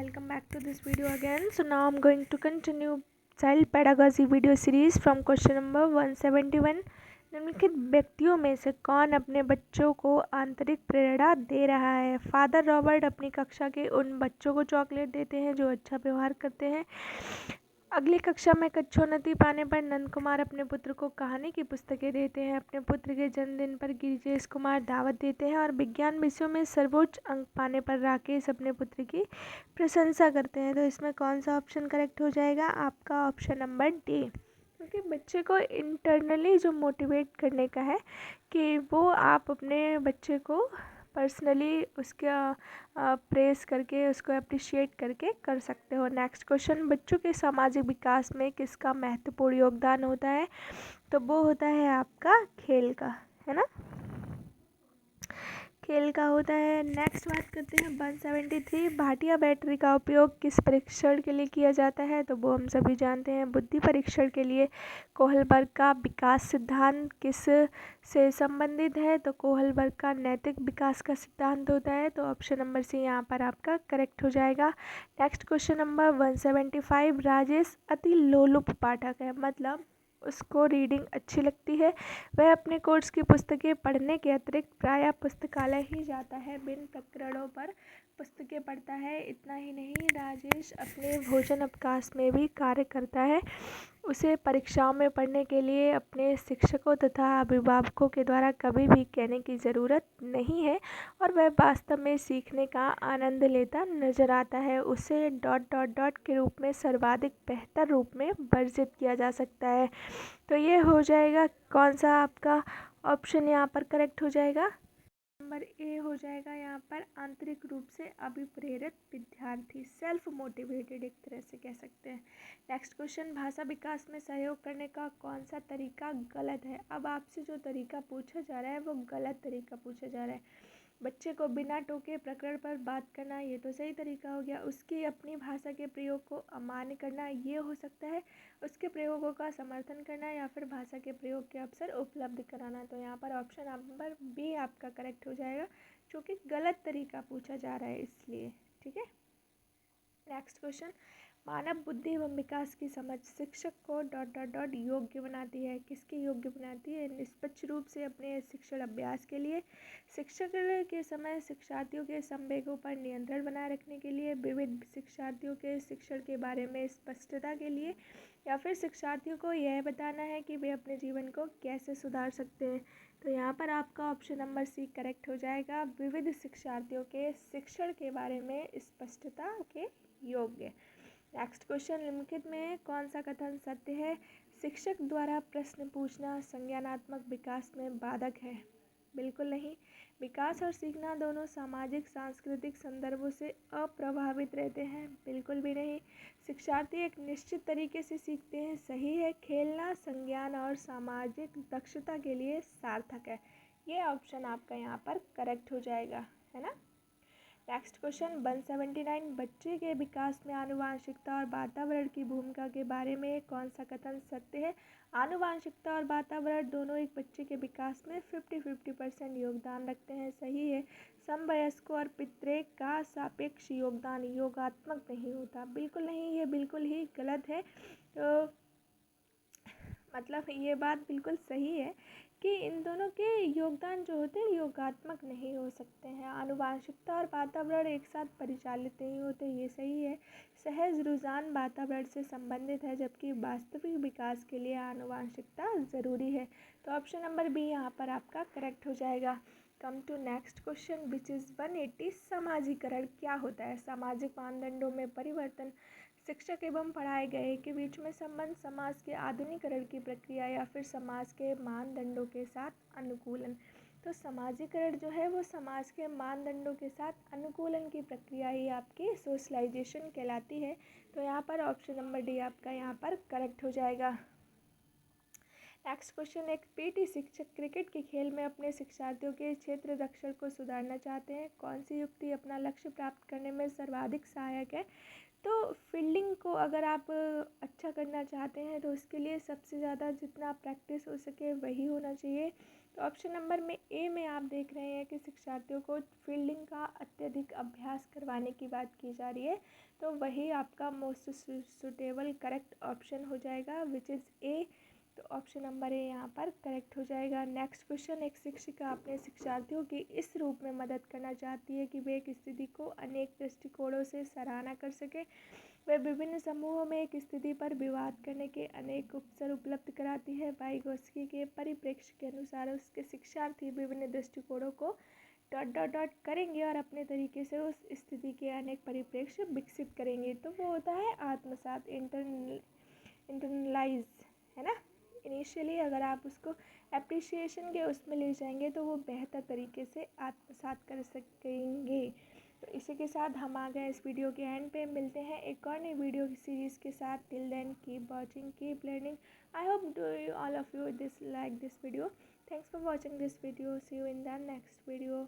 welcome back to this video again. So now I'm going to continue child pedagogy video series from question number 171. निम्नलिखित व्यक्तियों में से कौन अपने बच्चों को आंतरिक प्रेरणा दे रहा है? फादर रॉबर्ट अपनी कक्षा के उन बच्चों को चॉकलेट देते हैं जो अच्छा व्यवहार करते हैं। अगली कक्षा में कक्षोन्नति पाने पर नंद कुमार अपने पुत्र को कहानी की पुस्तकें देते हैं। अपने पुत्र के जन्मदिन पर गिरिजेश कुमार दावत देते हैं। और विज्ञान विषयों में सर्वोच्च अंक पाने पर राकेश अपने पुत्र की प्रशंसा करते हैं। तो इसमें कौन सा ऑप्शन करेक्ट हो जाएगा? आपका ऑप्शन नंबर डी। क्योंकि बच्चे को इंटरनली जो मोटिवेट करने का है कि वो आप अपने बच्चे को पर्सनली उसका प्रेस करके उसको अप्रिशिएट करके कर सकते हो। नेक्स्ट क्वेश्चन, बच्चों के सामाजिक विकास में किसका महत्वपूर्ण योगदान होता है? तो वो होता है आपका खेल का, है ना, खेल का होता है। नेक्स्ट बात करते हैं 173, भाटिया बैटरी का उपयोग किस परीक्षण के लिए किया जाता है? तो वो हम सभी जानते हैं, बुद्धि परीक्षण के लिए। कोहलबर्ग का विकास सिद्धांत किस से संबंधित है? तो कोहलबर्ग का नैतिक विकास का सिद्धांत होता है। तो ऑप्शन नंबर सी यहाँ पर आपका करेक्ट हो जाएगा। नेक्स्ट क्वेश्चन नंबर 175, राजेश अति लोलुप पाठक है, मतलब उसको रीडिंग अच्छी लगती है। वह अपने कोर्स की पुस्तकें पढ़ने के अतिरिक्त प्रायः पुस्तकालय ही जाता है, विभिन्न प्रकरणों पर पुस्तकें पढ़ता है। इतना ही नहीं, राजेश अपने भोजन अवकाश में भी कार्य करता है। उसे परीक्षाओं में पढ़ने के लिए अपने शिक्षकों तथा अभिभावकों के द्वारा कभी भी कहने की ज़रूरत नहीं है और वह वास्तव में सीखने का आनंद लेता नजर आता है। उसे ... के रूप में सर्वाधिक बेहतर रूप में वर्जित किया जा सकता है। तो ये हो जाएगा कौन सा आपका ऑप्शन यहाँ पर करेक्ट हो जाएगा? नंबर ए हो जाएगा यहाँ पर, आंतरिक रूप से अभिप्रेरित विद्यार्थी, सेल्फ मोटिवेटेड एक तरह से कह सकते हैं। नेक्स्ट क्वेश्चन, भाषा विकास में सहयोग करने का कौन सा तरीका गलत है? अब आपसे जो तरीका पूछा जा रहा है वो गलत तरीका पूछा जा रहा है। बच्चे को बिना टोके प्रकरण पर बात करना, ये तो सही तरीका हो गया। उसकी अपनी भाषा के प्रयोग को अमान्य करना, ये हो सकता है। उसके प्रयोगों का समर्थन करना या फिर भाषा के प्रयोग के अवसर उपलब्ध कराना। तो यहाँ पर ऑप्शन नंबर बी आपका करेक्ट हो जाएगा, जो कि गलत तरीका पूछा जा रहा है इसलिए। ठीक है। नेक्स्ट क्वेश्चन, मानव बुद्धि एवं विकास की समझ शिक्षक को ... योग्य बनाती है। किसके योग्य बनाती है? निष्पक्ष रूप से अपने शिक्षण अभ्यास के लिए, शिक्षक के समय शिक्षार्थियों के संवेगों पर नियंत्रण बनाए रखने के लिए, विविध शिक्षार्थियों के शिक्षण के बारे में स्पष्टता के लिए, या फिर शिक्षार्थियों को यह बताना है कि वे अपने जीवन को कैसे सुधार सकते हैं। तो यहाँ पर आपका ऑप्शन नंबर सी करेक्ट हो जाएगा, विविध शिक्षार्थियों के शिक्षण के बारे में स्पष्टता के योग्य। नेक्स्ट क्वेश्चन, निम्नलिखित में कौन सा कथन सत्य है? शिक्षक द्वारा प्रश्न पूछना संज्ञानात्मक विकास में बाधक है। बिल्कुल नहीं। विकास और सीखना दोनों सामाजिक सांस्कृतिक संदर्भों से अप्रभावित रहते हैं। बिल्कुल भी नहीं। शिक्षार्थी एक निश्चित तरीके से सीखते हैं, सही है। खेलना संज्ञान और सामाजिक दक्षता के लिए सार्थक है। ये ऑप्शन आपका यहाँ पर करेक्ट हो जाएगा, है ना। नेक्स्ट क्वेश्चन 179, बच्चे के विकास में आनुवांशिकता और वातावरण की भूमिका के बारे में कौन सा कथन सत्य है? आनुवांशिकता और वातावरण दोनों एक बच्चे के विकास में 50-50% योगदान रखते हैं, सही है। समवयस्कों और पितृेक का सापेक्ष योगदान योगात्मक नहीं होता। बिल्कुल नहीं, ये बिल्कुल ही गलत है। तो मतलब ये बात बिल्कुल सही है कि इन दोनों के योगदान जो होते हैं योगात्मक नहीं हो सकते हैं। आनुवांशिकता और वातावरण एक साथ परिचालित नहीं होते, ये सही है। सहज रुझान वातावरण से संबंधित है, जबकि वास्तविक विकास के लिए आनुवांशिकता ज़रूरी है। तो ऑप्शन नंबर बी यहाँ पर आपका करेक्ट हो जाएगा। Come to next question which is 180, समाजीकरण क्या होता है? सामाजिक मानदंडों में परिवर्तन, शिक्षक एवं पढ़ाए गए के बीच में संबंध, समाज के आधुनिकीकरण की प्रक्रिया, या फिर समाज के मानदंडों के साथ अनुकूलन। तो समाजीकरण जो है वो समाज के मानदंडों के साथ अनुकूलन की प्रक्रिया ही आपकी सोशलाइजेशन कहलाती है। तो यहाँ पर ऑप्शन नंबर डी आपका यहाँ पर करेक्ट हो जाएगा। नेक्स्ट क्वेश्चन, एक पीटी शिक्षक क्रिकेट के खेल में अपने शिक्षार्थियों के क्षेत्र रक्षण को सुधारना चाहते हैं। कौन सी युक्ति अपना लक्ष्य प्राप्त करने में सर्वाधिक सहायक है? तो फील्डिंग को अगर आप अच्छा करना चाहते हैं तो उसके लिए सबसे ज़्यादा जितना प्रैक्टिस हो सके वही होना चाहिए। तो ऑप्शन नंबर में ए में आप देख रहे हैं कि शिक्षार्थियों को फील्डिंग का अत्यधिक अभ्यास करवाने की बात की जा रही है, तो वही आपका मोस्ट सुटेबल करेक्ट ऑप्शन हो जाएगा, विच इज़ ए। तो ऑप्शन नंबर ए यहाँ पर करेक्ट हो जाएगा। नेक्स्ट क्वेश्चन, एक शिक्षिका अपने शिक्षार्थियों की इस रूप में मदद करना चाहती है कि वे एक स्थिति को अनेक दृष्टिकोणों से सराहना कर सके। वह विभिन्न समूहों में एक स्थिति पर विवाद करने के अनेक अवसर उपलब्ध कराती है। वाइगोत्स्की के परिप्रेक्ष्य के अनुसार उसके शिक्षार्थी विभिन्न दृष्टिकोणों को डॉट डॉट डॉट करेंगे और अपने तरीके से उस स्थिति के अनेक परिप्रेक्ष्य विकसित करेंगे। तो वो होता है आत्मसात, इंटरनलाइज, है ना। इनिशियली अगर आप उसको एप्रिसिएशन के उसमें ले जाएंगे तो वो बेहतर तरीके से आत्मसात कर सकेंगे। तो इसी के साथ हम आ गए इस वीडियो के एंड पे। मिलते हैं एक और नई वीडियो की सीरीज़ के साथ। Till then keep watching, keep learning. I hope do all of you this like this video. Thanks for watching this video. See you in the next video.